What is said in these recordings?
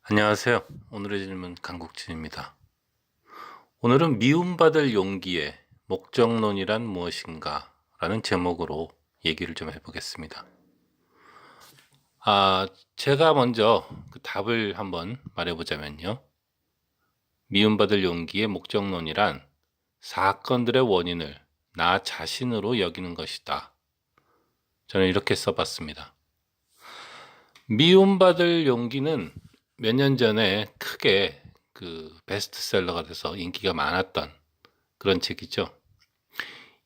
안녕하세요. 오늘의 질문 강국진입니다. 오늘은 미움받을 용기의 목적론이란 무엇인가? 라는 제목으로 얘기를 좀 해보겠습니다. 제가 먼저 그 답을 한번 말해보자면요. 미움받을 용기의 목적론이란 사건들의 원인을 나 자신으로 여기는 것이다. 저는 이렇게 써봤습니다. 미움받을 용기는 몇 년 전에 크게 그 베스트셀러가 돼서 인기가 많았던 그런 책이죠.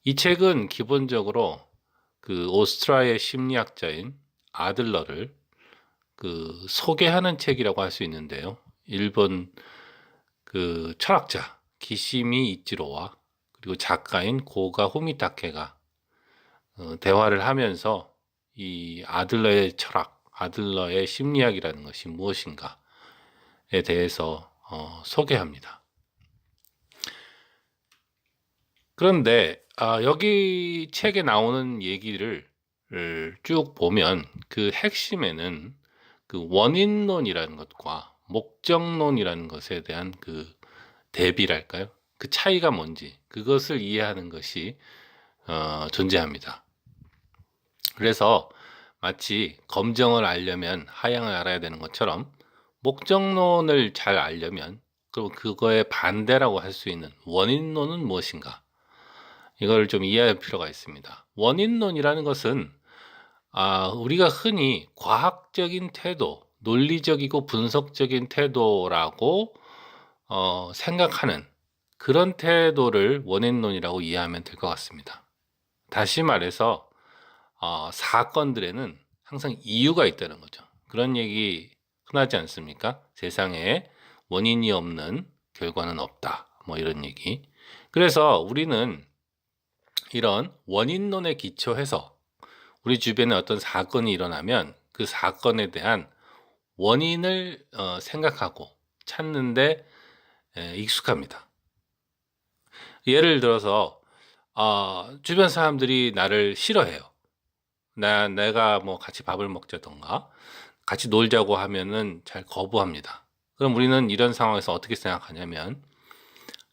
이 책은 기본적으로 그 오스트리아의 심리학자인 아들러를 그 소개하는 책이라고 할 수 있는데요. 일본 그 철학자 기시미 이치로와 그리고 작가인 고가 후미타케가 대화를 하면서 이 아들러의 철학, 아들러의 심리학이라는 것이 무엇인가에 대해서 소개합니다. 그런데 여기 책에 나오는 얘기를 쭉 보면 그 핵심에는 그 원인론이라는 것과 목적론이라는 것에 대한 그 대비랄까요? 그 차이가 뭔지 그것을 이해하는 것이 존재합니다. 그래서 마치 검정을 알려면 하양을 알아야 되는 것처럼 목적론을 잘 알려면 그럼 그거의 반대라고 할 수 있는 원인론은 무엇인가? 이걸 좀 이해할 필요가 있습니다. 원인론이라는 것은 우리가 흔히 과학적인 태도, 논리적이고 분석적인 태도라고 생각하는 그런 태도를 원인론이라고 이해하면 될 것 같습니다. 다시 말해서 사건들에는 항상 이유가 있다는 거죠. 그런 얘기 흔하지 않습니까? 세상에 원인이 없는 결과는 없다. 뭐 이런 얘기. 그래서 우리는 이런 원인론에 기초해서 우리 주변에 어떤 사건이 일어나면 그 사건에 대한 원인을 생각하고 찾는데 익숙합니다. 예를 들어서 주변 사람들이 나를 싫어해요. 내가 뭐 같이 밥을 먹자던가 같이 놀자고 하면은 잘 거부합니다. 그럼 우리는 이런 상황에서 어떻게 생각하냐면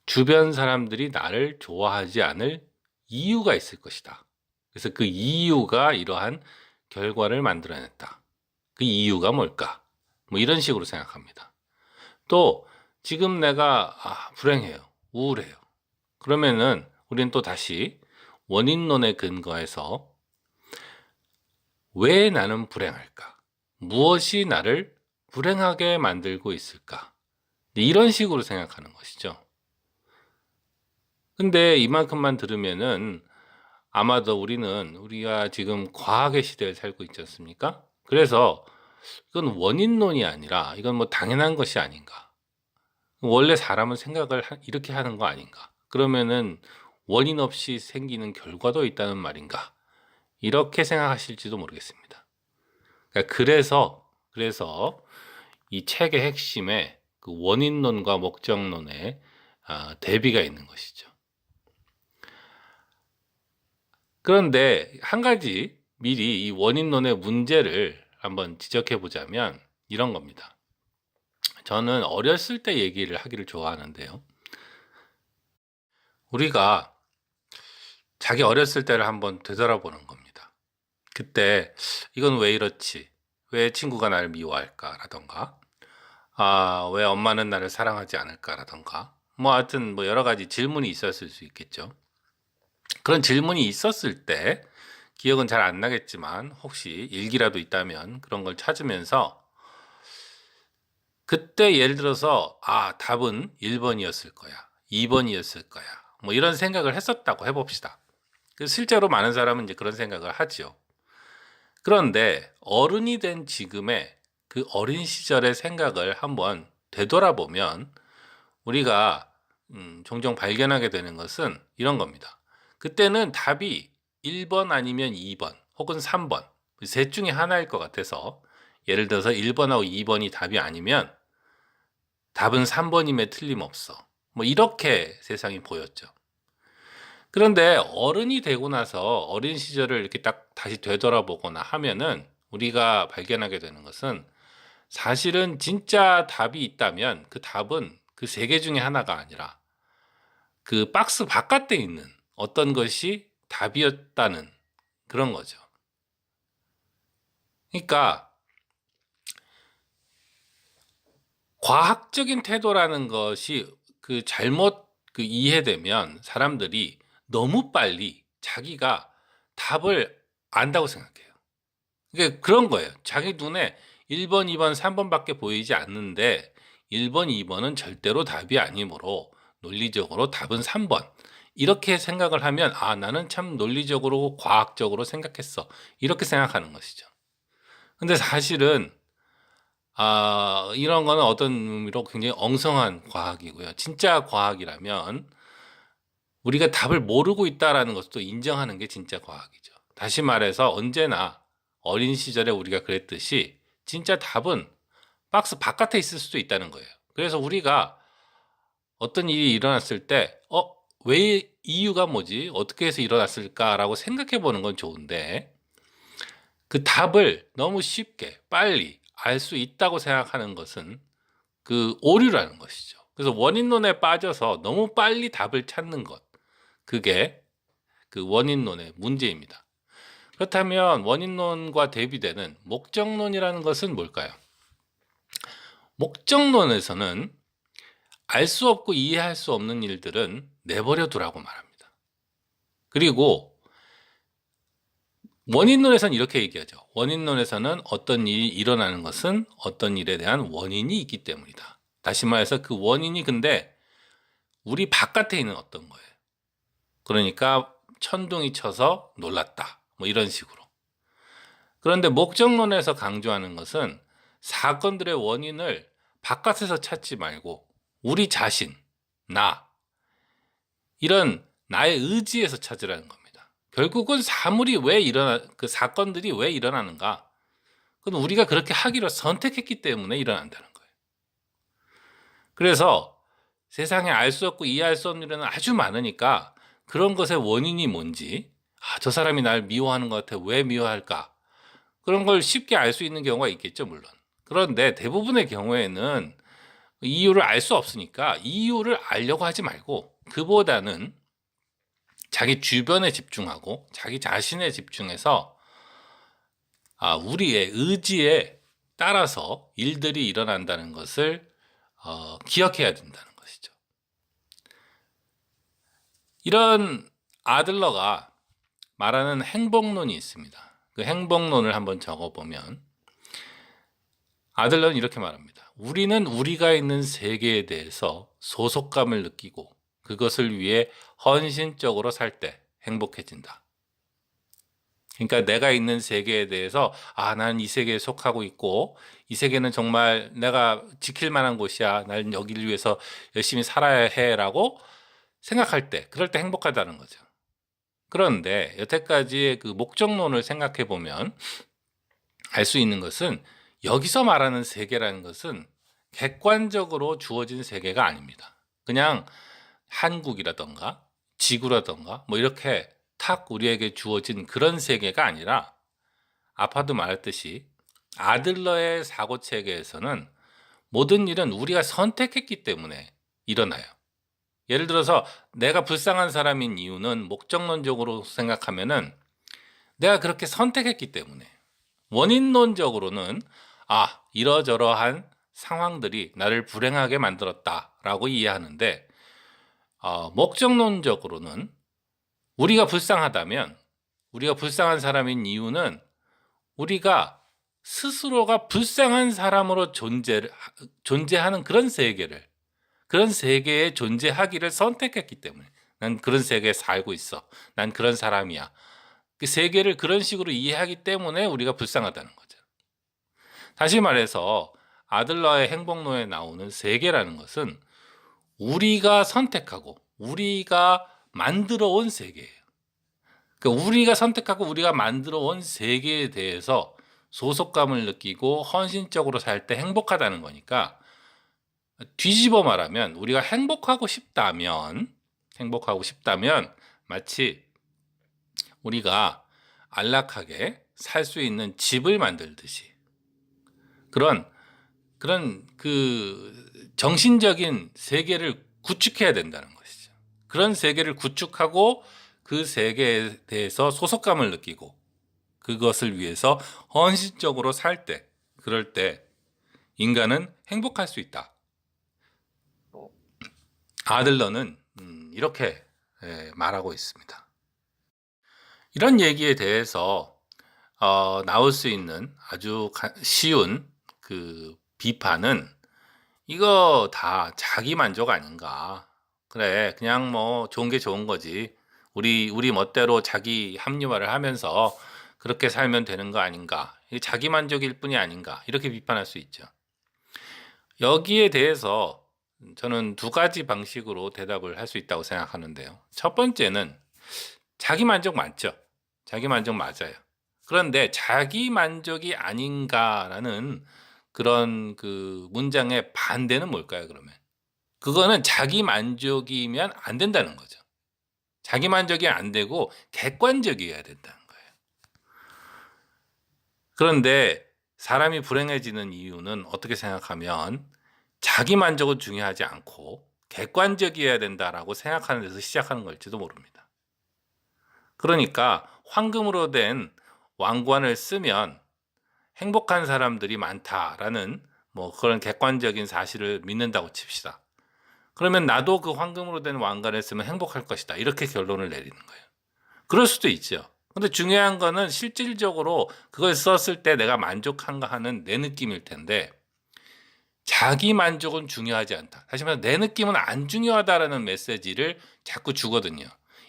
주변 사람들이 나를 좋아하지 않을 이유가 있을 것이다. 그래서 그 이유가 이러한 결과를 만들어냈다. 그 이유가 뭘까? 뭐 이런 식으로 생각합니다. 또 지금 내가 불행해요. 우울해요. 그러면은 우리는 또 다시 원인론에 근거해서 왜 나는 불행할까? 무엇이 나를 불행하게 만들고 있을까? 이런 식으로 생각하는 것이죠. 근데 이만큼만 들으면은 아마도 우리가 지금 과학의 시대에 살고 있지 않습니까? 그래서 이건 원인론이 아니라 이건 뭐 당연한 것이 아닌가. 원래 사람은 생각을 이렇게 하는 거 아닌가. 그러면은 원인 없이 생기는 결과도 있다는 말인가. 이렇게 생각하실지도 모르겠습니다. 그래서 이 책의 핵심에 그 원인론과 목적론의 대비가 있는 것이죠. 그런데 한 가지 미리 이 원인론의 문제를 한번 지적해 보자면 이런 겁니다. 저는 어렸을 때 얘기를 하기를 좋아하는데요. 우리가 자기 어렸을 때를 한번 되돌아보는 겁니다. 그때 이건 왜 이렇지? 왜 친구가 나를 미워할까? 라던가 왜 엄마는 나를 사랑하지 않을까? 라던가 뭐 하여튼 뭐 여러 가지 질문이 있었을 수 있겠죠. 그런 질문이 있었을 때 기억은 잘 안 나겠지만 혹시 일기라도 있다면 그런 걸 찾으면서 그때 예를 들어서 답은 1번이었을 거야. 2번이었을 거야. 뭐 이런 생각을 했었다고 해봅시다. 실제로 많은 사람은 이제 그런 생각을 하죠. 그런데 어른이 된 지금의 그 어린 시절의 생각을 한번 되돌아보면 우리가 종종 발견하게 되는 것은 이런 겁니다. 그때는 답이 1번 아니면 2번 혹은 3번 셋 중에 하나일 것 같아서 예를 들어서 1번하고 2번이 답이 아니면 답은 3번임에 틀림없어. 뭐 이렇게 세상이 보였죠. 그런데 어른이 되고 나서 어린 시절을 이렇게 딱 다시 되돌아보거나 하면은 우리가 발견하게 되는 것은 사실은 진짜 답이 있다면 그 답은 그 세 개 중에 하나가 아니라 그 박스 바깥에 있는 어떤 것이 답이었다는 그런 거죠. 그러니까 과학적인 태도라는 것이 그 잘못 그 이해되면 사람들이 너무 빨리 자기가 답을 안다고 생각해요. 그게 그런 거예요. 자기 눈에 1번, 2번, 3번밖에 보이지 않는데 1번, 2번은 절대로 답이 아니므로 논리적으로 답은 3번. 이렇게 생각을 하면 아, 나는 참 논리적으로 과학적으로 생각했어. 이렇게 생각하는 것이죠. 근데 사실은 이런 거는 어떤 의미로 굉장히 엉성한 과학이고요. 진짜 과학이라면 우리가 답을 모르고 있다라는 것도 인정하는 게 진짜 과학이죠. 다시 말해서 언제나 어린 시절에 우리가 그랬듯이 진짜 답은 박스 바깥에 있을 수도 있다는 거예요. 그래서 우리가 어떤 일이 일어났을 때, 왜 이유가 뭐지? 어떻게 해서 일어났을까라고 생각해 보는 건 좋은데, 그 답을 너무 쉽게, 빨리 알 수 있다고 생각하는 것은 그 오류라는 것이죠. 그래서 원인론에 빠져서 너무 빨리 답을 찾는 것. 그게 그 원인론의 문제입니다. 그렇다면 원인론과 대비되는 목적론이라는 것은 뭘까요? 목적론에서는 알 수 없고 이해할 수 없는 일들은 내버려 두라고 말합니다. 그리고 원인론에서는 이렇게 얘기하죠. 원인론에서는 어떤 일이 일어나는 것은 어떤 일에 대한 원인이 있기 때문이다. 다시 말해서 그 원인이 근데 우리 바깥에 있는 어떤 거예요. 그러니까 천둥이 쳐서 놀랐다. 뭐 이런 식으로. 그런데 목적론에서 강조하는 것은 사건들의 원인을 바깥에서 찾지 말고 우리 자신, 나, 이런 나의 의지에서 찾으라는 겁니다. 결국은 그 사건들이 왜 일어나는가? 그건 우리가 그렇게 하기로 선택했기 때문에 일어난다는 거예요. 그래서 세상에 알 수 없고 이해할 수 없는 일은 아주 많으니까 그런 것의 원인이 뭔지, 저 사람이 날 미워하는 것 같아. 왜 미워할까? 그런 걸 쉽게 알 수 있는 경우가 있겠죠, 물론. 그런데 대부분의 경우에는 이유를 알 수 없으니까 이유를 알려고 하지 말고 그보다는 자기 주변에 집중하고 자기 자신에 집중해서 우리의 의지에 따라서 일들이 일어난다는 것을 기억해야 된다는 것이죠. 이런 아들러가 말하는 행복론이 있습니다. 그 행복론을 한번 적어보면 아들러는 이렇게 말합니다. 우리는 우리가 있는 세계에 대해서 소속감을 느끼고 그것을 위해 헌신적으로 살 때 행복해진다. 그러니까 내가 있는 세계에 대해서 난 이 세계에 속하고 있고 이 세계는 정말 내가 지킬 만한 곳이야. 난 여기를 위해서 열심히 살아야 해라고 생각할 때 그럴 때 행복하다는 거죠. 그런데 여태까지의 그 목적론을 생각해 보면 알 수 있는 것은 여기서 말하는 세계라는 것은 객관적으로 주어진 세계가 아닙니다. 그냥 한국이라던가 지구라던가 뭐 이렇게 탁 우리에게 주어진 그런 세계가 아니라 아까도 말했듯이 아들러의 사고 체계에서는 모든 일은 우리가 선택했기 때문에 일어나요. 예를 들어서 내가 불쌍한 사람인 이유는 목적론적으로 생각하면은 내가 그렇게 선택했기 때문에 원인론적으로는 이러저러한 상황들이 나를 불행하게 만들었다라고 이해하는데 목적론적으로는 우리가 불쌍하다면 우리가 불쌍한 사람인 이유는 우리가 스스로가 불쌍한 사람으로 존재하는 그런 세계에 존재하기를 선택했기 때문에 난 그런 세계에 살고 있어. 난 그런 사람이야. 그 세계를 그런 식으로 이해하기 때문에 우리가 불쌍하다는 거죠. 다시 말해서 아들러의 행복론에 나오는 세계라는 것은 우리가 선택하고 우리가 만들어 온 세계예요. 그러니까 우리가 선택하고 우리가 만들어 온 세계에 대해서 소속감을 느끼고 헌신적으로 살 때 행복하다는 거니까 뒤집어 말하면 우리가 행복하고 싶다면 마치 우리가 안락하게 살 수 있는 집을 만들듯이 그런 그런 그 정신적인 세계를 구축해야 된다는 것이죠. 그런 세계를 구축하고 그 세계에 대해서 소속감을 느끼고 그것을 위해서 헌신적으로 살 때, 그럴 때 인간은 행복할 수 있다. 아들러는 이렇게 말하고 있습니다. 이런 얘기에 대해서 나올 수 있는 아주 쉬운 그 비판은 이거 다 자기 만족 아닌가. 그래, 그냥 뭐 좋은 게 좋은 거지. 우리 멋대로 자기 합리화를 하면서 그렇게 살면 되는 거 아닌가. 이게 자기 만족일 뿐이 아닌가. 이렇게 비판할 수 있죠. 여기에 대해서 저는 두 가지 방식으로 대답을 할 수 있다고 생각하는데요. 첫 번째는 자기 만족 맞죠? 자기 만족 맞아요. 그런데 자기 만족이 아닌가라는 그런 그 문장의 반대는 뭘까요, 그러면? 그거는 자기 만족이면 안 된다는 거죠. 자기 만족이 안 되고 객관적이어야 된다는 거예요. 그런데 사람이 불행해지는 이유는 어떻게 생각하면 자기 만족은 중요하지 않고 객관적이어야 된다라고 생각하는 데서 시작하는 걸지도 모릅니다. 그러니까 황금으로 된 왕관을 쓰면 행복한 사람들이 많다라는 뭐 그런 객관적인 사실을 믿는다고 칩시다. 그러면 나도 그 황금으로 된 왕관을 쓰면 행복할 것이다. 이렇게 결론을 내리는 거예요. 그럴 수도 있죠. 근데 중요한 거는 실질적으로 그걸 썼을 때 내가 만족한가 하는 내 느낌일 텐데 자기 만족은 중요하지 않다. 다시 말해서 내 느낌은 안 중요하다라는 메시지를 자꾸 주거든요.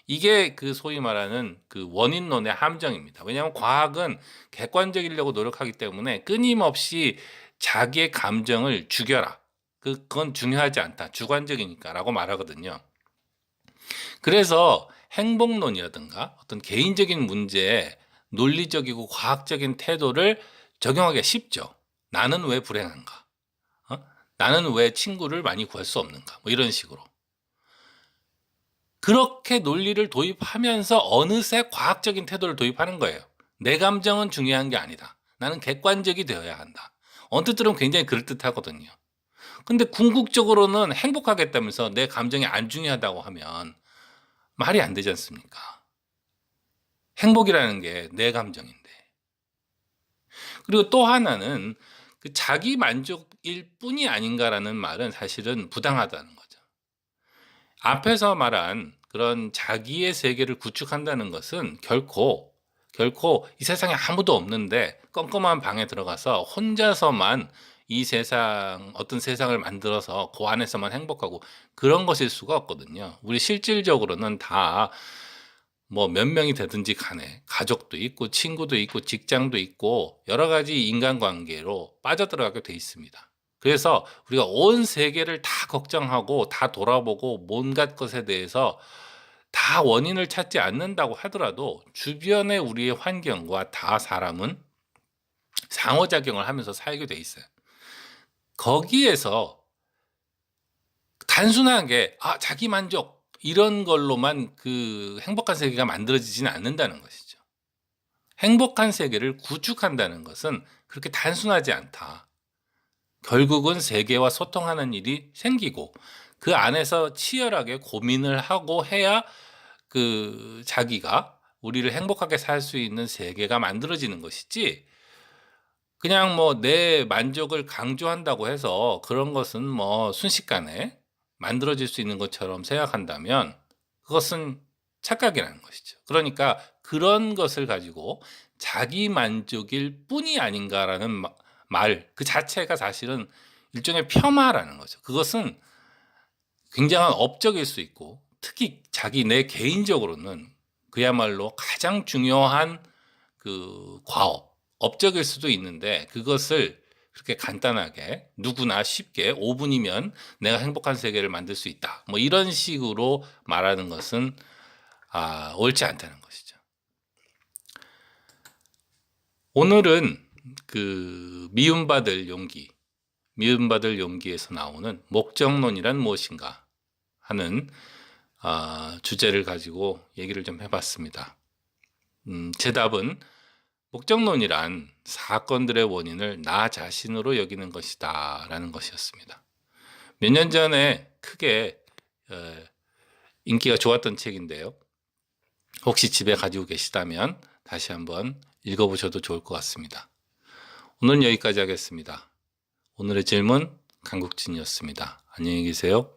이게 그 소위 말하는 그 원인론의 함정입니다. 왜냐하면 과학은 객관적이려고 노력하기 때문에 끊임없이 자기의 감정을 죽여라. 그건 중요하지 않다. 주관적이니까라고 말하거든요. 그래서 행복론이라든가 어떤 개인적인 문제에 논리적이고 과학적인 태도를 적용하기가 쉽죠. 나는 왜 불행한가? 나는 왜 친구를 많이 구할 수 없는가? 뭐 이런 식으로. 그렇게 논리를 도입하면서 어느새 과학적인 태도를 도입하는 거예요. 내 감정은 중요한 게 아니다. 나는 객관적이 되어야 한다. 언뜻 들으면 굉장히 그럴듯하거든요. 근데 궁극적으로는 행복하겠다면서 내 감정이 안 중요하다고 하면 말이 안 되지 않습니까? 행복이라는 게 내 감정인데. 그리고 또 하나는 그 자기 만족일 뿐이 아닌가라는 말은 사실은 부당하다는 거죠. 앞에서 말한 그런 자기의 세계를 구축한다는 것은 결코 이 세상에 아무도 없는데 껌껌한 방에 들어가서 혼자서만 이 세상 어떤 세상을 만들어서 그 안에서만 행복하고 그런 것일 수가 없거든요. 우리 실질적으로는 다 뭐 몇 명이 되든지 간에 가족도 있고 친구도 있고 직장도 있고 여러 가지 인간관계로 빠져들어가게 돼 있습니다. 그래서 우리가 온 세계를 다 걱정하고 다 돌아보고 온갖 것에 대해서 다 원인을 찾지 않는다고 하더라도 주변의 우리의 환경과 다 사람은 상호작용을 하면서 살게 돼 있어요. 거기에서 단순하게 자기 만족 이런 걸로만 그 행복한 세계가 만들어지지는 않는다는 것이죠. 행복한 세계를 구축한다는 것은 그렇게 단순하지 않다. 결국은 세계와 소통하는 일이 생기고 그 안에서 치열하게 고민을 하고 해야 그 자기가 우리를 행복하게 살 수 있는 세계가 만들어지는 것이지 그냥 뭐 내 만족을 강조한다고 해서 그런 것은 뭐 순식간에 만들어질 수 있는 것처럼 생각한다면 그것은 착각이라는 것이죠. 그러니까 그런 것을 가지고 자기 만족일 뿐이 아닌가라는 말 그 자체가 사실은 일종의 폄하라는 거죠. 그것은 굉장한 업적일 수 있고 특히 자기 내 개인적으로는 그야말로 가장 중요한 그 업적일 수도 있는데 그것을 그렇게 간단하게 누구나 쉽게 5분이면 내가 행복한 세계를 만들 수 있다. 뭐 이런 식으로 말하는 것은 옳지 않다는 것이죠. 오늘은 그 미움받을 용기에서 나오는 목적론이란 무엇인가 하는 주제를 가지고 얘기를 좀 해봤습니다. 제 답은 목적론이란 사건들의 원인을 나 자신으로 여기는 것이다 라는 것이었습니다. 몇 년 전에 크게 인기가 좋았던 책인데요. 혹시 집에 가지고 계시다면 다시 한번 읽어보셔도 좋을 것 같습니다. 오늘은 여기까지 하겠습니다. 오늘의 질문 강국진이었습니다. 안녕히 계세요.